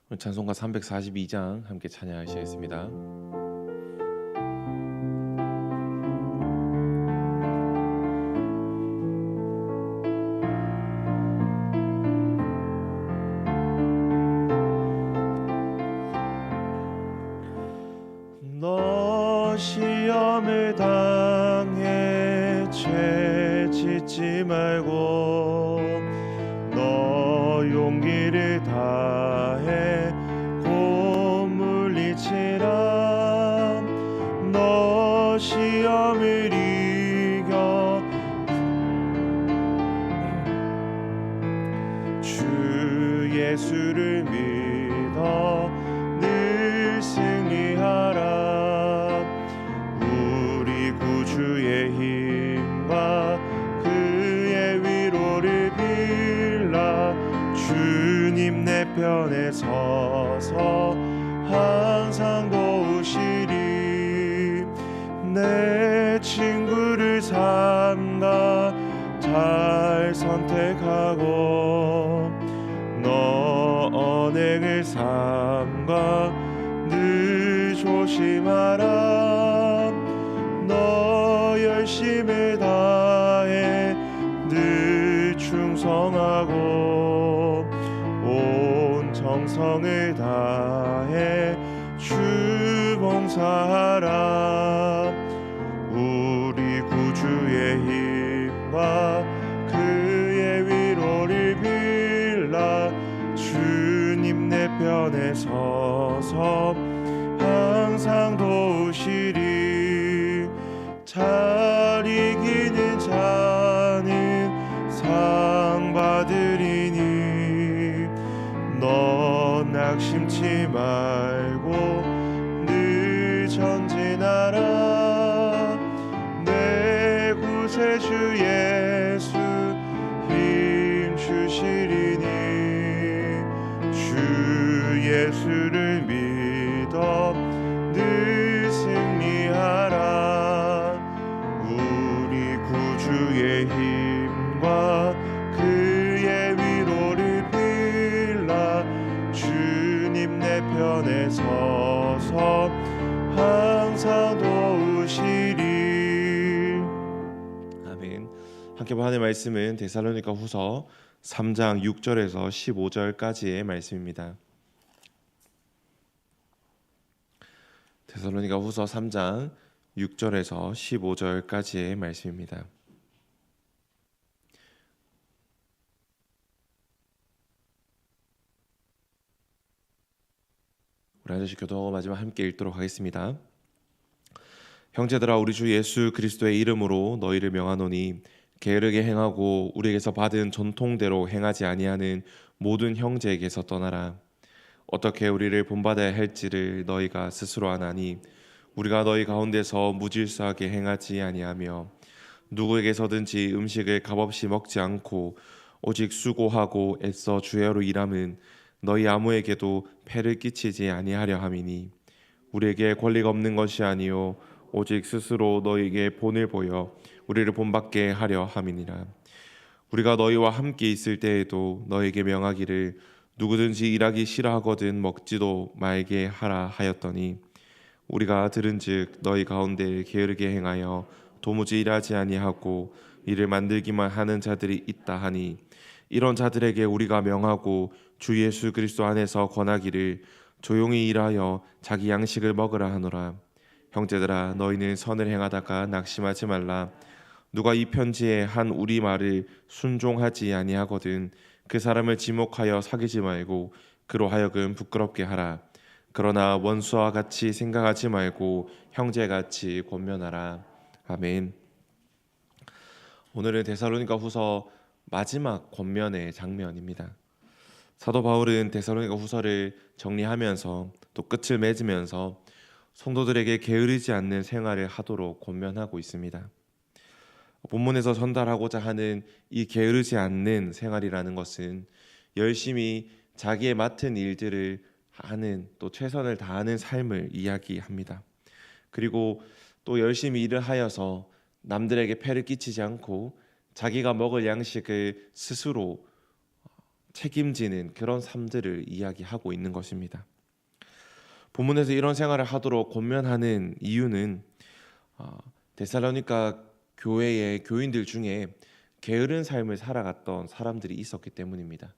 오늘 찬송가 342장 함께 찬양하시겠습니다. 너 시험을 당해 죄 짓지 말고 너 용기를 다해 곧 물리치라. 너 시험을 이겨 주 예수를 믿어 늘 승리하라. 우리 구주의 힘과 그의 위로를 빌라. 주님 내 편에 서서 항상 도우시리. 내 친구를 삼가 잘 선택하고 너 언행을 삼가 늘 조심하라. 너 열심을 다해 늘 충성하고 온 정성을 다해 주 봉사하라. 우리 구주의 힘과 그의 위로를 빌라. 주님 내 편에 서서 항상 도우시리. 잘 이기는 자는 상 받으리니 너 낙심치 말고 늘 전진하라. 내 구세주 예수 힘 주시리니 주 예수를 믿어 늘 승리하라. 우리 구주의 힘과 그의 위로를 빌라. 주님 내 편에 서서 항상 도우시리. 아멘. 함께 본 하나님의 말씀은 데살로니가 후서 3장 6절에서 15절까지의 말씀입니다. 데살로니가 후서 3장 6절에서 15절까지의 말씀입니다. 우리 한 절씩 교독하고 마지막 함께 읽도록 하겠습니다. 형제들아, 우리 주 예수 그리스도의 이름으로 너희를 명하노니 게으르게 행하고 우리에게서 받은 전통대로 행하지 아니하는 모든 형제에게서 떠나라. 어떻게 우리를 본받아야 할지를 너희가 스스로 아나니 우리가 너희 가운데서 무질서하게 행하지 아니하며 누구에게서든지 음식을 값없이 먹지 않고 오직 수고하고 애써 주야로 일함은 너희 아무에게도 폐를 끼치지 아니하려 함이니 우리에게 권리가 없는 것이 아니요 오직 스스로 너희에게 본을 보여 우리를 본받게 하려 함이니라. 우리가 너희와 함께 있을 때에도 너희에게 명하기를 누구든지 일하기 싫어하거든 먹지도 말게 하라 하였더니 우리가 들은즉 너희 가운데 게으르게 행하여 도무지 일하지 아니하고 일을 만들기만 하는 자들이 있다 하니 이런 자들에게 우리가 명하고 주 예수 그리스도 안에서 권하기를 조용히 일하여 자기 양식을 먹으라 하노라. 형제들아, 너희는 선을 행하다가 낙심하지 말라. 누가 이 편지에 한 우리 말을 순종하지 아니하거든 그 사람을 지목하여 사귀지 말고 그로 하여금 부끄럽게 하라. 그러나 원수와 같이 생각하지 말고 형제같이 권면하라. 아멘. 오늘은 데살로니가 후서 마지막 권면의 장면입니다. 사도 바울은 데살로니가 후서를 정리하면서 또 끝을 맺으면서 성도들에게 게으르지 않는 생활을 하도록 권면하고 있습니다. 본문에서 전달하고자 하는 이 게으르지 않는 생활이라는 것은 열심히 자기의 맡은 일들을 하는, 또 최선을 다하는 삶을 이야기합니다. 그리고 또 열심히 일을 하여서 남들에게 폐를 끼치지 않고 자기가 먹을 양식을 스스로 책임지는 그런 삶들을 이야기하고 있는 것입니다. 본문에서 이런 생활을 하도록 권면하는 이유는 어, 데살로니가 교회의 교인들 중에 게으른 삶을 살아갔던 사람들이 있었기 때문입니다.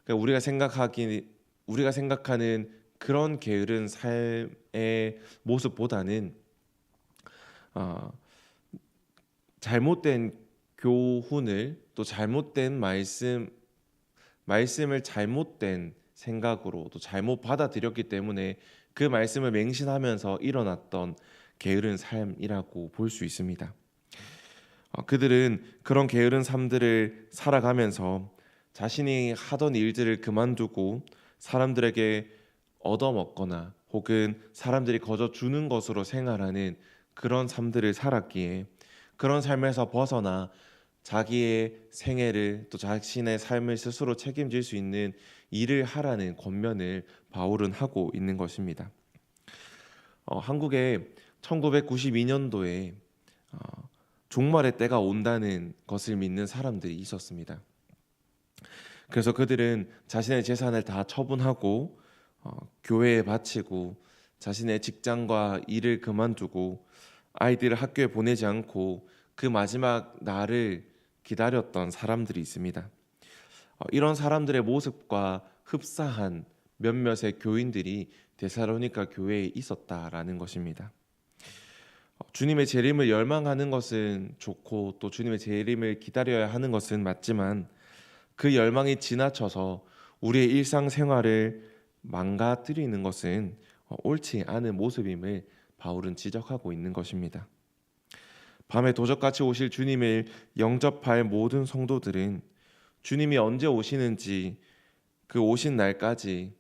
그러니까 우리가 생각하는 그런 게으른 삶의 모습보다는 어, 잘못된 교훈을 또 잘못된 말씀을 잘못된 생각으로 또 잘못 받아들였기 때문에 그 말씀을 맹신하면서 일어났던 게으른 삶이라고 볼 수 있습니다. 그들은 그런 게으른 삶들을 살아가면서 자신이 하던 일들을 그만두고 사람들에게 얻어먹거나 혹은 사람들이 거저 주는 것으로 생활하는 그런 삶들을 살았기에 그런 삶에서 벗어나 자기의 생애를 또 자신의 삶을 스스로 책임질 수 있는 일을 하라는 권면을 바울은 하고 있는 것입니다. 한국에 1992년도에 종말의 때가 온다는 것을 믿는 사람들이 있었습니다. 그래서 그들은 자신의 재산을 다 처분하고 교회에 바치고 자신의 직장과 일을 그만두고 아이들을 학교에 보내지 않고 그 마지막 날을 기다렸던 사람들이 있습니다. 이런 사람들의 모습과 흡사한 몇몇의 교인들이 데살로니가 교회에 있었다라는 것입니다. 주님의 재림을 열망하는 것은 좋고 또 주님의 재림을 기다려야 하는 것은 맞지만 그 열망이 지나쳐서 우리의 일상생활을 망가뜨리는 것은 옳지 않은 모습임을 바울은 지적하고 있는 것입니다. 밤에 도적같이 오실 주님을 영접할 모든 성도들은 주님이 언제 오시는지 그 오신 날까지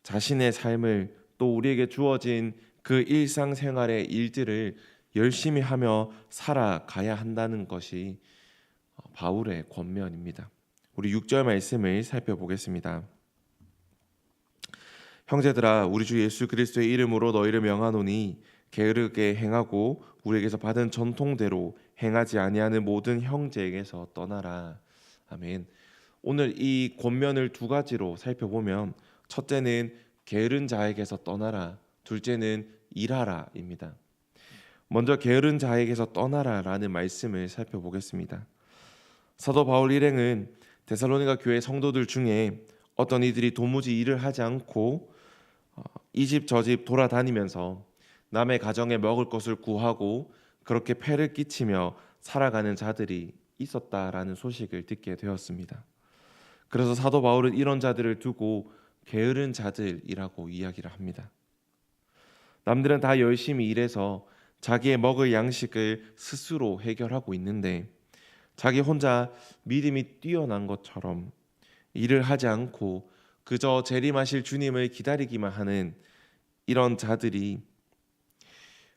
자신의 삶을 또 우리에게 주어진 그 일상생활의 일들을 열심히 하며 살아가야 한다는 것이 바울의 권면입니다. 우리 6절 말씀을 살펴보겠습니다. 형제들아 우리 주 예수 그리스도의 이름으로 너희를 명하노니 게으르게 행하고 우리에게서 받은 전통대로 행하지 아니하는 모든 형제에게서 떠나라. 아멘. 오늘 이 권면을 두 가지로 살펴보면 첫째는 게으른 자에게서 떠나라, 둘째는 일하라입니다. 먼저 게으른 자에게서 떠나라라는 말씀을 살펴보겠습니다. 사도 바울 일행은 데살로니가 교회 성도들 중에 어떤 이들이 도무지 일을 하지 않고 이 집 저 집 돌아다니면서 남의 가정에 먹을 것을 구하고 그렇게 폐를 끼치며 살아가는 자들이 있었다라는 소식을 듣게 되었습니다. 그래서 사도 바울은 이런 자들을 두고 게으른 자들이라고 이야기를 합니다. 남들은 다 열심히 일해서 자기의 먹을 양식을 스스로 해결하고 있는데 자기 혼자 믿음이 뛰어난 것처럼 일을 하지 않고 그저 재림하실 주님을 기다리기만 하는 이런 자들이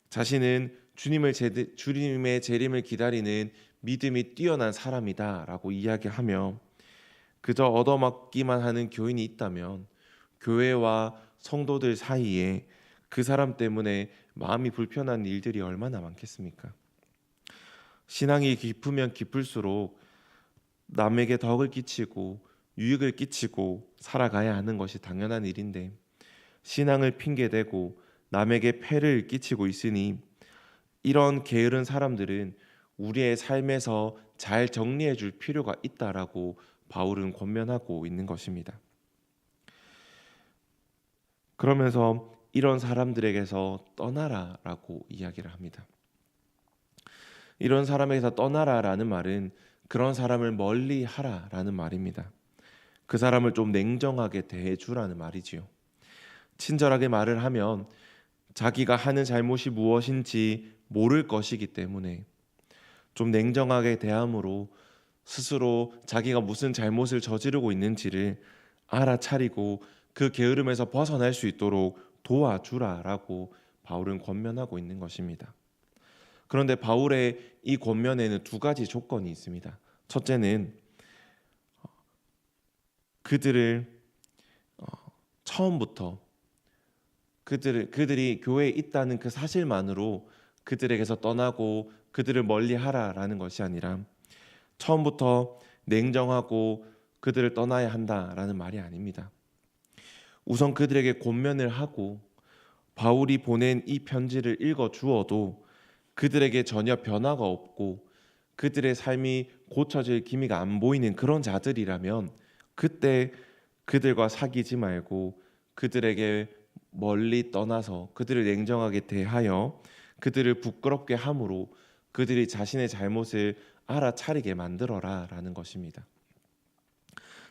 자신은 주님의 재림을 기다리는 믿음이 뛰어난 사람이다라고 이야기하며 그저 얻어먹기만 하는 교인이 있다면 교회와 성도들 사이에 그 사람 때문에 마음이 불편한 일들이 얼마나 많겠습니까? 신앙이 깊으면 깊을수록 남에게 덕을 끼치고 유익을 끼치고 살아가야 하는 것이 당연한 일인데 신앙을 핑계대고 남에게 폐를 끼치고 있으니 이런 게으른 사람들은 우리의 삶에서 잘 정리해 줄 필요가 있다라고 바울은 권면하고 있는 것입니다. 그러면서 이런 사람들에게서 떠나라라고 이야기를 합니다. 이런 사람에게서 떠나라라는 말은 그런 사람을 멀리 하라라는 말입니다. 그 사람을 좀 냉정하게 대해주라는 말이지요. 친절하게 말을 하면 자기가 하는 잘못이 무엇인지 모를 것이기 때문에 좀 냉정하게 대함으로 스스로 자기가 무슨 잘못을 저지르고 있는지를 알아차리고 그 게으름에서 벗어날 수 있도록 도와주라라고 바울은 권면하고 있는 것입니다. 그런데 바울의 이 권면에는 두 가지 조건이 있습니다. 첫째는 그들을 처음부터 그들이 교회에 있다는 그 사실만으로 그들에게서 떠나고 그들을 멀리하라라는 것이 아니라 처음부터 냉정하고 그들을 떠나야 한다라는 말이 아닙니다. 우선 그들에게 권면을 하고 바울이 보낸 이 편지를 읽어 주어도 그들에게 전혀 변화가 없고 그들의 삶이 고쳐질 기미가 안 보이는 그런 자들이라면 그때 그들과 사귀지 말고 그들에게 멀리 떠나서 그들을 냉정하게 대하여 그들을 부끄럽게 함으로 그들이 자신의 잘못을 알아차리게 만들어라 라는 것입니다.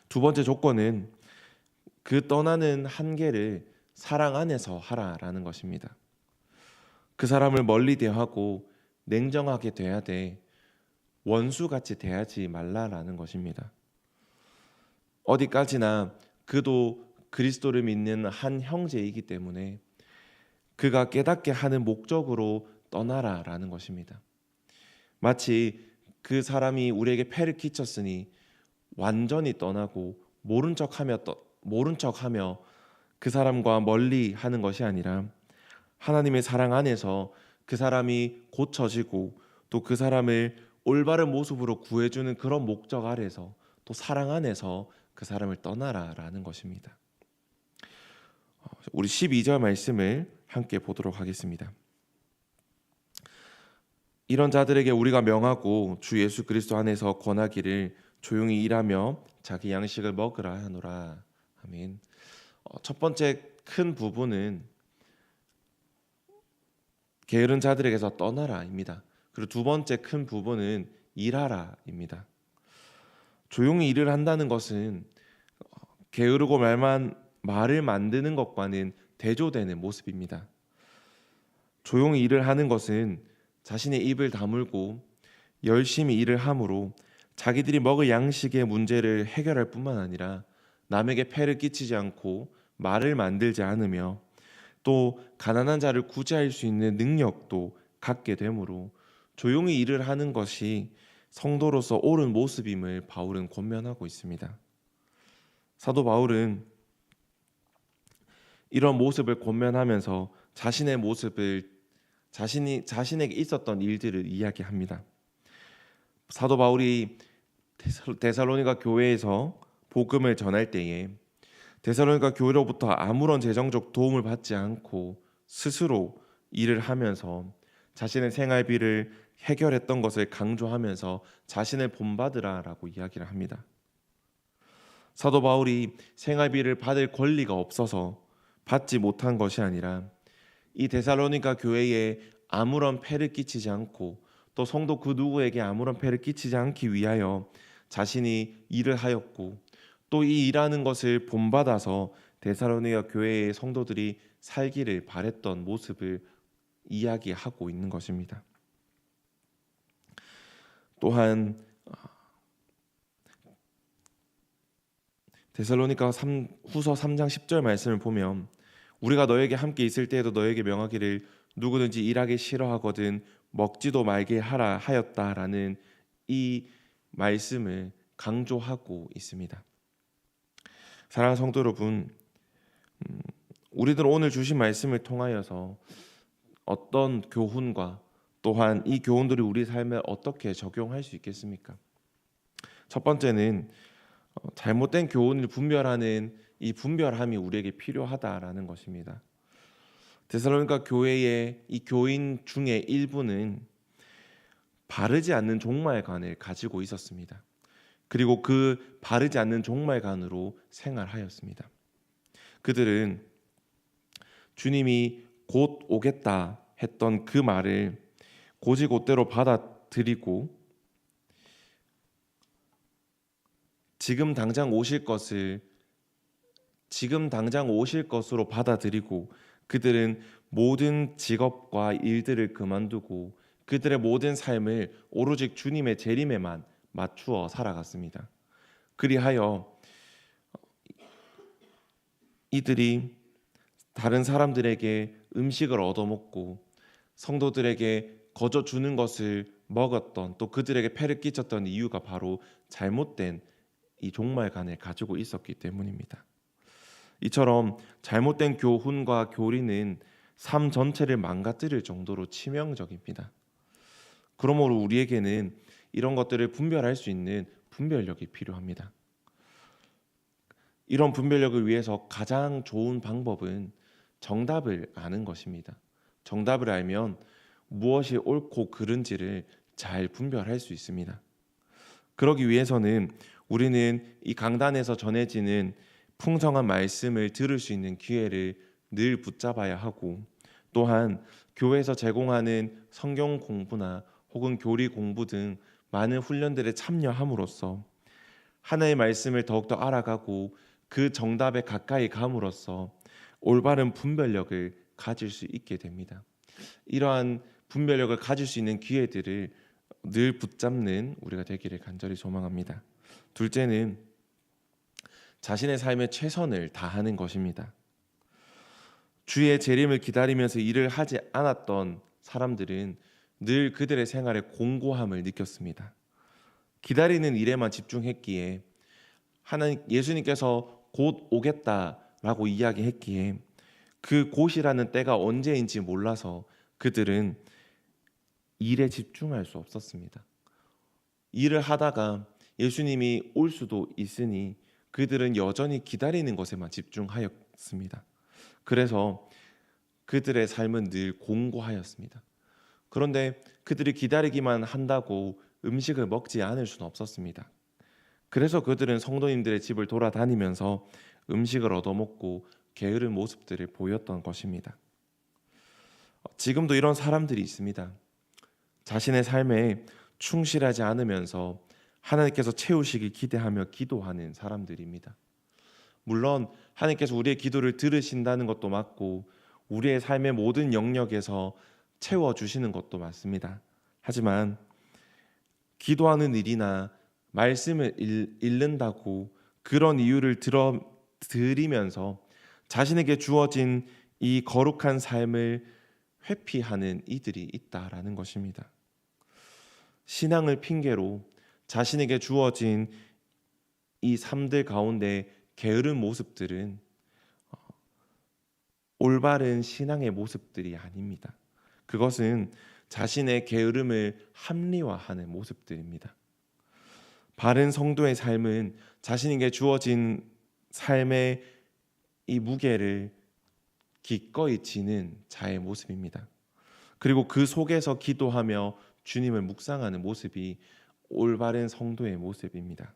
두 번째 조건은 그 떠나는 한계를 사랑 안에서 하라라는 것입니다. 그 사람을 멀리 대하고 냉정하게 대해야 돼. 원수같이 대하지 말라라는 것입니다. 어디까지나 그도 그리스도를 믿는 한 형제이기 때문에 그가 깨닫게 하는 목적으로 떠나라라는 것입니다. 마치 그 사람이 우리에게 폐를 끼쳤으니 완전히 떠나고 모른 척하며 그 사람과 멀리 하는 것이 아니라 하나님의 사랑 안에서 그 사람이 고쳐지고 또 그 사람을 올바른 모습으로 구해주는 그런 목적 아래서 또 사랑 안에서 그 사람을 떠나라라는 것입니다. 우리 12절 말씀을 함께 보도록 하겠습니다. 이런 자들에게 우리가 명하고 주 예수 그리스도 안에서 권하기를 조용히 일하며 자기 양식을 먹으라 하노라. 아멘. 첫 번째 큰 부분은 게으른 자들에게서 떠나라입니다. 그리고 두 번째 큰 부분은 일하라입니다. 조용히 일을 한다는 것은 게으르고 말을 만드는 것과는 대조되는 모습입니다. 조용히 일을 하는 것은 자신의 입을 다물고 열심히 일을 함으로 자기들이 먹을 양식의 문제를 해결할 뿐만 아니라 남에게 폐를 끼치지 않고 말을 만들지 않으며 또 가난한 자를 구제할 수 있는 능력도 갖게 되므로 조용히 일을 하는 것이 성도로서 옳은 모습임을 바울은 권면하고 있습니다. 사도 바울은 이런 모습을 권면하면서 자신의 모습을 자신에게 있었던 일들을 이야기합니다. 사도 바울이 데살로니가 교회에서 복음을 전할 때에 데살로니가 교회로부터 아무런 재정적 도움을 받지 않고 스스로 일을 하면서 자신의 생활비를 해결했던 것을 강조하면서 자신을 본받으라라고 이야기를 합니다. 사도 바울이 생활비를 받을 권리가 없어서 받지 못한 것이 아니라 이 데살로니가 교회에 아무런 폐를 끼치지 않고 또 성도 그 누구에게 아무런 폐를 끼치지 않기 위하여 자신이 일을 하였고 또 이 일하는 것을 본받아서 데살로니가 교회의 성도들이 살기를 바랬던 모습을 이야기하고 있는 것입니다. 또한 데살로니가 후서 3장 10절 말씀을 보면 우리가 너에게 함께 있을 때에도 너에게 명하기를 누구든지 일하기 싫어하거든 먹지도 말게 하라 하였다라는 이 말씀을 강조하고 있습니다. 사랑하는 성도 여러분, 우리들 오늘 주신 말씀을 통하여서 어떤 교훈과 또한 이 교훈들이 우리 삶에 어떻게 적용할 수 있겠습니까? 첫 번째는 잘못된 교훈을 분별하는 이 분별함이 우리에게 필요하다라는 것입니다. 데살로니가 교회의 이 교인 중에 일부는 바르지 않는 종말관을 가지고 있었습니다. 그리고 그 바르지 않는 종말관으로 생활하였습니다. 그들은 주님이 곧 오겠다 했던 그 말을 곧이곧대로 받아들이고 지금 당장 오실 것으로 받아들이고 그들은 모든 직업과 일들을 그만두고 그들의 모든 삶을 오로지 주님의 재림에만 맞추어 살아갔습니다. 그리하여 이들이 다른 사람들에게 음식을 얻어먹고 성도들에게 거저 주는 것을 먹었던 또 그들에게 폐를 끼쳤던 이유가 바로 잘못된 이 종말관을 가지고 있었기 때문입니다. 이처럼 잘못된 교훈과 교리는 삶 전체를 망가뜨릴 정도로 치명적입니다. 그러므로 우리에게는 이런 것들을 분별할 수 있는 분별력이 필요합니다. 이런 분별력을 위해서 가장 좋은 방법은 정답을 아는 것입니다. 정답을 알면 무엇이 옳고 그른지를 잘 분별할 수 있습니다. 그러기 위해서는 우리는 이 강단에서 전해지는 풍성한 말씀을 들을 수 있는 기회를 늘 붙잡아야 하고, 또한 교회에서 제공하는 성경 공부나 혹은 교리 공부 등 많은 훈련들에 참여함으로써 하나의 말씀을 더욱더 알아가고 그 정답에 가까이 감으로써 올바른 분별력을 가질 수 있게 됩니다. 이러한 분별력을 가질 수 있는 기회들을 늘 붙잡는 우리가 되기를 간절히 소망합니다. 둘째는 자신의 삶에 최선을 다하는 것입니다. 주의 재림을 기다리면서 일을 하지 않았던 사람들은 늘 그들의 생활에 공고함을 느꼈습니다. 기다리는 일에만 집중했기에 하나님 예수님께서 곧 오겠다라고 이야기했기에 그 곧이라는 때가 언제인지 몰라서 그들은 일에 집중할 수 없었습니다. 일을 하다가 예수님이 올 수도 있으니 그들은 여전히 기다리는 것에만 집중하였습니다. 그래서 그들의 삶은 늘 공고하였습니다. 그런데 그들이 기다리기만 한다고 음식을 먹지 않을 수는 없었습니다. 그래서 그들은 성도님들의 집을 돌아다니면서 음식을 얻어먹고 게으른 모습들을 보였던 것입니다. 지금도 이런 사람들이 있습니다. 자신의 삶에 충실하지 않으면서 하나님께서 채우시길 기대하며 기도하는 사람들입니다. 물론 하나님께서 우리의 기도를 들으신다는 것도 맞고 우리의 삶의 모든 영역에서 채워주시는 것도 맞습니다. 하지만 기도하는 일이나 말씀을 읽는다고 그런 이유를 들이면서 자신에게 주어진 이 거룩한 삶을 회피하는 이들이 있다라는 것입니다. 신앙을 핑계로 자신에게 주어진 이 삶들 가운데 게으른 모습들은 올바른 신앙의 모습들이 아닙니다. 그것은 자신의 게으름을 합리화하는 모습들입니다. 바른 성도의 삶은 자신에게 주어진 삶의 이 무게를 기꺼이 지는 자의 모습입니다. 그리고 그 속에서 기도하며 주님을 묵상하는 모습이 올바른 성도의 모습입니다.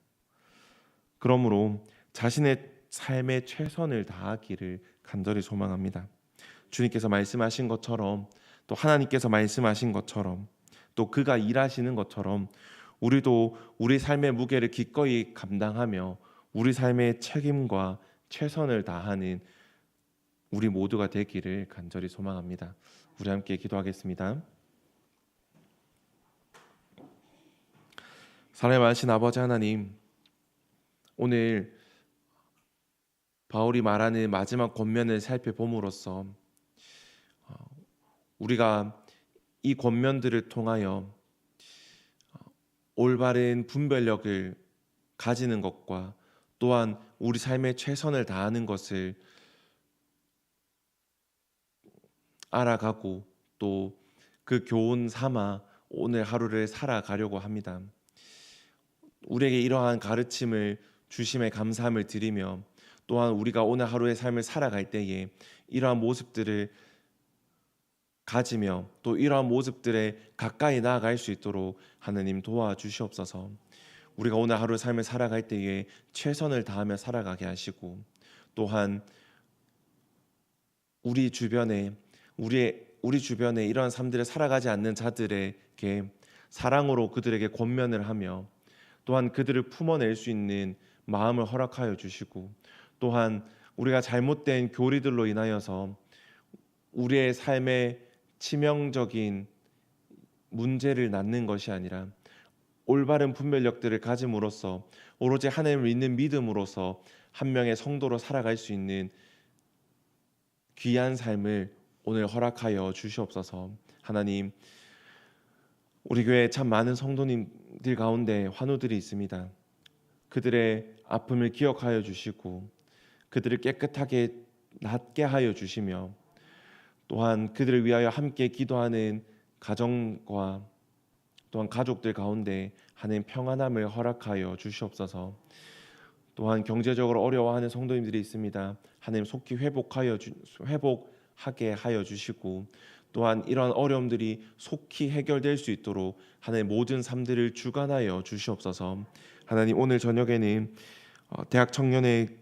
그러므로 자신의 삶에 최선을 다하기를 간절히 소망합니다. 주님께서 말씀하신 것처럼, 또 하나님께서 말씀하신 것처럼, 또 그가 일하시는 것처럼 우리도 우리 삶의 무게를 기꺼이 감당하며 우리 삶의 책임과 최선을 다하는 우리 모두가 되기를 간절히 소망합니다. 우리 함께 기도하겠습니다. 사랑의 많으신 아버지 하나님, 오늘 바울이 말하는 마지막 권면을 살펴봄으로써 우리가 이 권면들을 통하여 올바른 분별력을 가지는 것과 또한 우리 삶에 최선을 다하는 것을 알아가고 또 그 교훈 삼아 오늘 하루를 살아가려고 합니다. 우리에게 이러한 가르침을 주심에 감사함을 드리며 또한 우리가 오늘 하루의 삶을 살아갈 때에 이러한 모습들을 가지며 또 이러한 모습들에 가까이 나아갈 수 있도록 하나님 도와주시옵소서. 우리가 오늘 하루의 삶을 살아갈 때에 최선을 다하며 살아가게 하시고 또한 우리 주변에 이러한 삶들을 살아가지 않는 자들에게 사랑으로 그들에게 권면을 하며 또한 그들을 품어낼 수 있는 마음을 허락하여 주시고 또한 우리가 잘못된 교리들로 인하여서 우리의 삶에 치명적인 문제를 낳는 것이 아니라 올바른 분별력들을 가짐으로써 오로지 하나님을 믿는 믿음으로써 한 명의 성도로 살아갈 수 있는 귀한 삶을 오늘 허락하여 주시옵소서. 하나님, 우리 교회에 참 많은 성도님들 가운데 환우들이 있습니다. 그들의 아픔을 기억하여 주시고 그들을 깨끗하게 낫게 하여 주시며 또한 그들을 위하여 함께 기도하는 가정과 또한 가족들 가운데 하나님 평안함을 허락하여 주시옵소서. 또한 경제적으로 어려워하는 성도님들이 있습니다. 하나님 속히 회복하게 하여 주시고 또한 이러한 어려움들이 속히 해결될 수 있도록 하나님 모든 삶들을 주관하여 주시옵소서. 하나님 오늘 저녁에는 대학 청년회가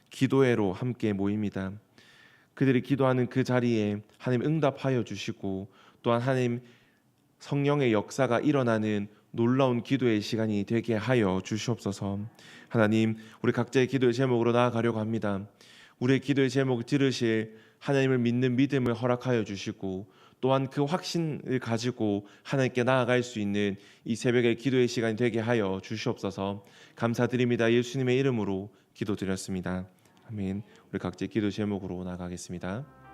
기도회로 함께 모입니다. 그들이 기도하는 그 자리에 하나님 응답하여 주시고 또한 하나님 성령의 역사가 일어나는 놀라운 기도의 시간이 되게 하여 주시옵소서. 하나님 우리 각자의 기도의 제목으로 나아가려고 합니다. 우리의 기도의 제목을 들으실 하나님을 믿는 믿음을 허락하여 주시고 또한 그 확신을 가지고 하나님께 나아갈 수 있는 이 새벽의 기도의 시간이 되게 하여 주시옵소서. 감사드립니다. 예수님의 이름으로 기도드렸습니다. 아멘. 우리 각자의 기도 제목으로 나아가겠습니다.